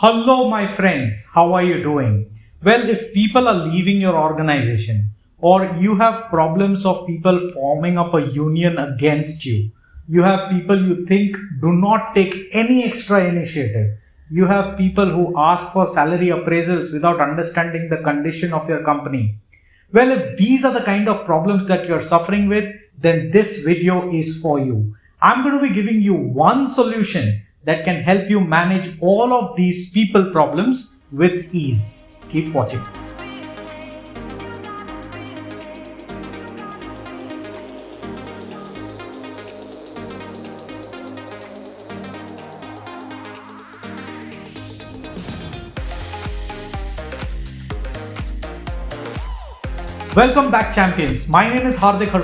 Hello, my friends. How are you doing? Well, if people are leaving your organization or you have problems of people forming up a union against you, you have people you think do not take any extra initiative, you have people who ask for salary appraisals without understanding the condition of your company. Well, if these are the kind of problems that you're suffering with, then this video is for you. I'm going to be giving you one solution that can help you manage all of these people problems with ease. Keep watching. Welcome back, champions. My name is Hardik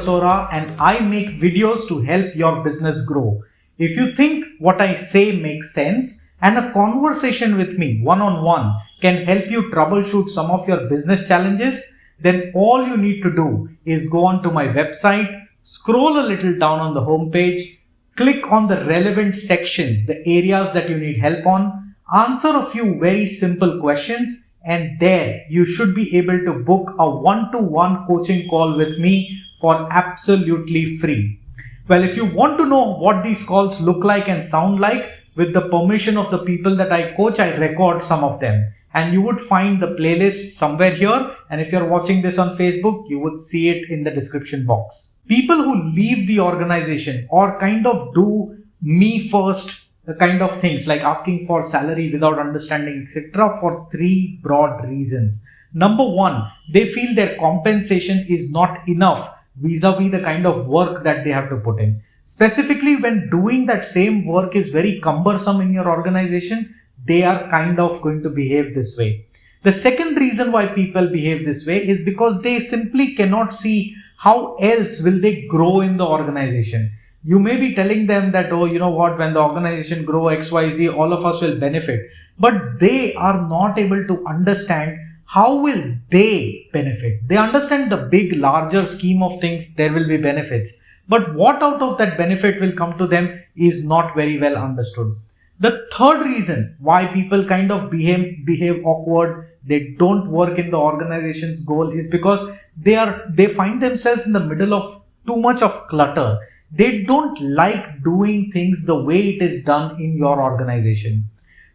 and I make videos to help your business grow. If you think what I say makes sense and a conversation with me one-on-one can help you troubleshoot some of your business challenges, then all you need to do is go onto my website, scroll a little down on the home page, click on the relevant sections, the areas that you need help on, answer a few very simple questions, and there you should be able to book a one-to-one coaching call with me for absolutely free. Well, if you want to know what these calls look like and sound like, with the permission of the people that I coach, I record some of them. And you would find the playlist somewhere here. And if you're watching this on Facebook, you would see it in the description box. People who leave the organization or kind of do me first the kind of things like asking for salary without understanding, etc., for three broad reasons. Number one, they feel their compensation is not enough vis-a-vis the kind of work that they have to put in. Specifically, when doing that same work is very cumbersome in your organization, they are kind of going to behave this way. The second reason why people behave this way is because they simply cannot see how else will they grow in the organization. You may be telling them that, oh, you know what, when the organization grow XYZ, all of us will benefit. But they are not able to understand how will they benefit. They understand the big, larger scheme of things, there will be benefits. But what out of that benefit will come to them is not very well understood. The third reason why people kind of behave awkward, they don't work in the organization's goal, is because they find themselves in the middle of too much of clutter. They don't like doing things the way it is done in your organization.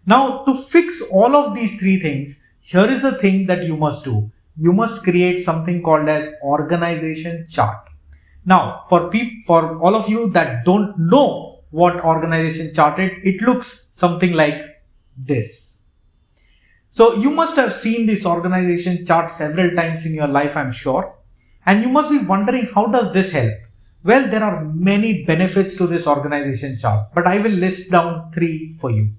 Now, to fix all of these three things, here is a thing that you must do. You must create something called as organization chart. Now, for all of you that don't know what organization chart is, it looks something like this. So you must have seen this organization chart several times in your life, I'm sure. And you must be wondering, how does this help? Well, there are many benefits to this organization chart, but I will list down three for you.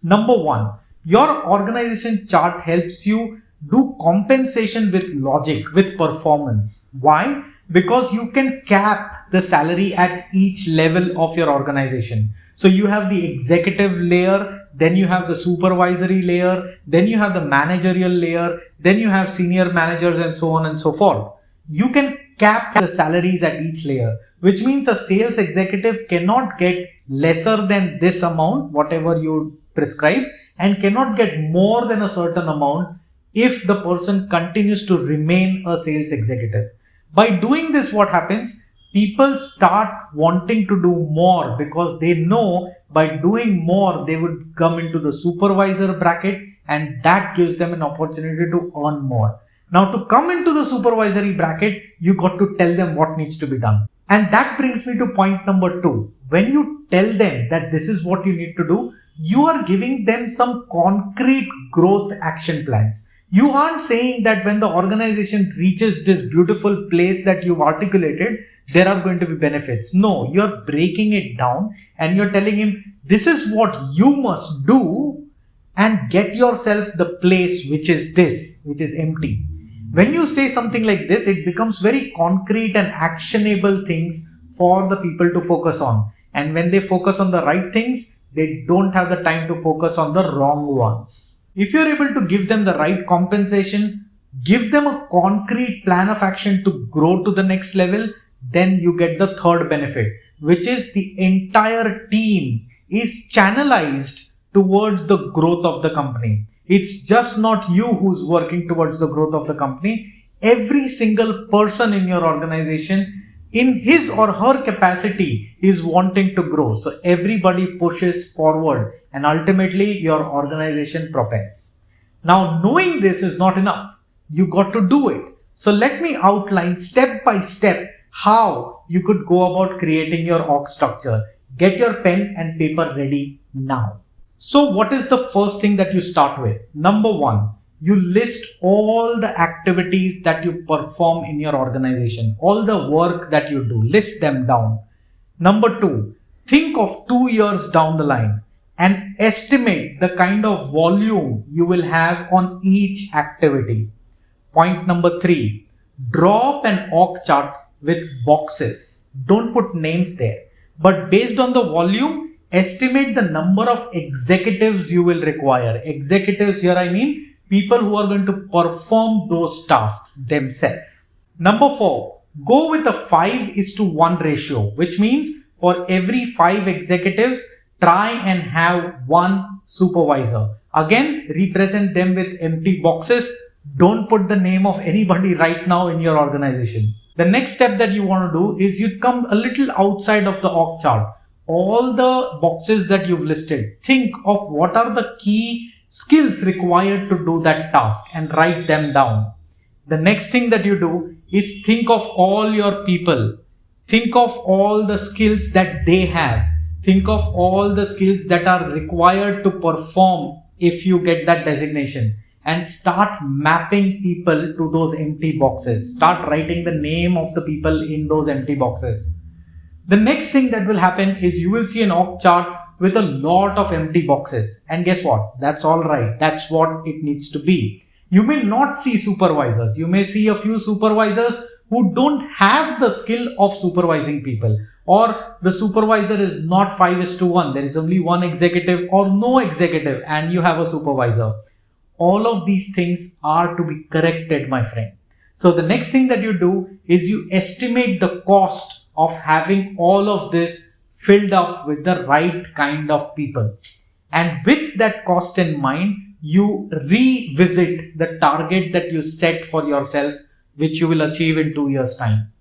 Number one, your organization chart helps you do compensation with logic, with performance. Why? Because you can cap the salary at each level of your organization. So you have the executive layer, then you have the supervisory layer, then you have the managerial layer, then you have senior managers and so on and so forth. You can cap the salaries at each layer, which means a sales executive cannot get lesser than this amount, whatever you prescribe, and cannot get more than a certain amount if the person continues to remain a sales executive. By doing this, what happens? People start wanting to do more because they know by doing more, they would come into the supervisor bracket, and that gives them an opportunity to earn more. Now, to come into the supervisory bracket, you got to tell them what needs to be done. And that brings me to point number two. When you tell them that this is what you need to do, you are giving them some concrete growth action plans. You aren't saying that when the organization reaches this beautiful place that you've articulated, there are going to be benefits. No, you're breaking it down and you're telling him, this is what you must do and get yourself the place which is this, which is empty. When you say something like this, it becomes very concrete and actionable things for the people to focus on. And when they focus on the right things, they don't have the time to focus on the wrong ones. If you're able to give them the right compensation, give them a concrete plan of action to grow to the next level, then you get the third benefit, which is the entire team is channelized towards the growth of the company. It's just not you who's working towards the growth of the company. Every single person in your organization, in his or her capacity, is wanting to grow. So everybody pushes forward and ultimately your organization propels. Now, knowing this is not enough. You got to do it. So let me outline step by step how you could go about creating your org structure. Get your pen and paper ready now. So what is the first thing that you start with? Number one, you list all the activities that you perform in your organization, all the work that you do, list them down. Number two, think of 2 years down the line and estimate the kind of volume you will have on each activity. Point number three, draw up an org chart with boxes. Don't put names there, but based on the volume, estimate the number of executives you will require. Executives here, I mean people who are going to perform those tasks themselves. Number four, go with a 5:1 ratio, which means for every 5 executives, try and have 1 supervisor. Again, represent them with empty boxes. Don't put the name of anybody right now in your organization. The next step that you want to do is you come a little outside of the org chart. All the boxes that you've listed, think of what are the key skills required to do that task and write them down. The next thing that you do is think of all your people. Think of all the skills that they have. Think of all the skills that are required to perform if you get that designation, and start mapping people to those empty boxes. Start writing the name of the people in those empty boxes. The next thing that will happen is you will see an org chart with a lot of empty boxes. And guess what? That's all right. That's what it needs to be. You may not see supervisors. You may see a few supervisors who don't have the skill of supervising people, or the supervisor is not 5:1. There is only one executive or no executive and you have a supervisor. All of these things are to be corrected, my friend. So the next thing that you do is you estimate the cost of having all of this filled up with the right kind of people. And with that cost in mind, you revisit the target that you set for yourself, which you will achieve in 2 years' time.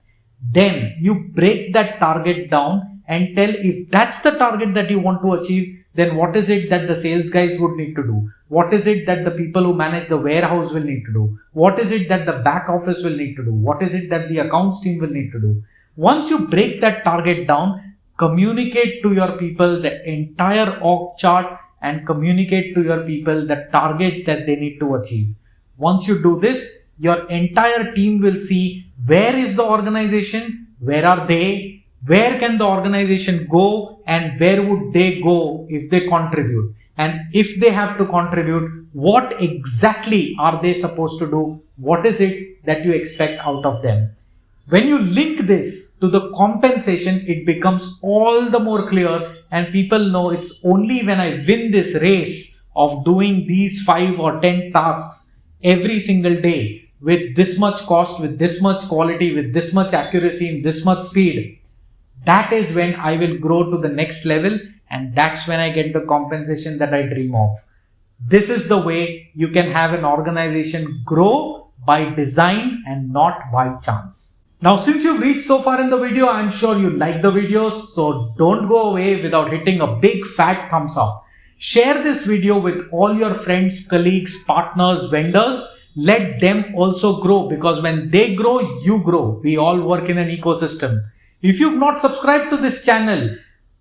Then you break that target down and tell if that's the target that you want to achieve, then what is it that the sales guys would need to do? What is it that the people who manage the warehouse will need to do? What is it that the back office will need to do? What is it that the accounts team will need to do? Once you break that target down, communicate to your people the entire org chart and communicate to your people the targets that they need to achieve. Once you do this, your entire team will see where is the organization, where are they, where can the organization go, and where would they go if they contribute. And if they have to contribute, what exactly are they supposed to do? What is it that you expect out of them? When you link this to the compensation, it becomes all the more clear, and people know it's only when I win this race of doing these 5 or 10 tasks every single day with this much cost, with this much quality, with this much accuracy, and this much speed. That is when I will grow to the next level, and that's when I get the compensation that I dream of. This is the way you can have an organization grow by design and not by chance. Now, since you've reached so far in the video, I'm sure you like the videos, so don't go away without hitting a big fat thumbs up. Share this video with all your friends, colleagues, partners, vendors. Let them also grow, because when they grow, you grow. We all work in an ecosystem. If you've not subscribed to this channel,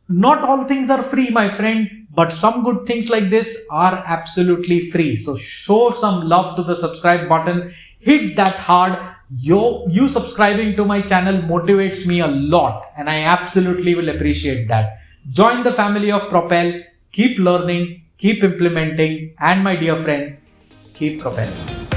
not all things are free, my friend, but some good things like this are absolutely free. So show some love to the subscribe button. Hit that hard. You subscribing to my channel motivates me a lot, and I absolutely will appreciate that. Join the family of Propel. Keep learning, keep implementing, and my dear friends, keep propelling.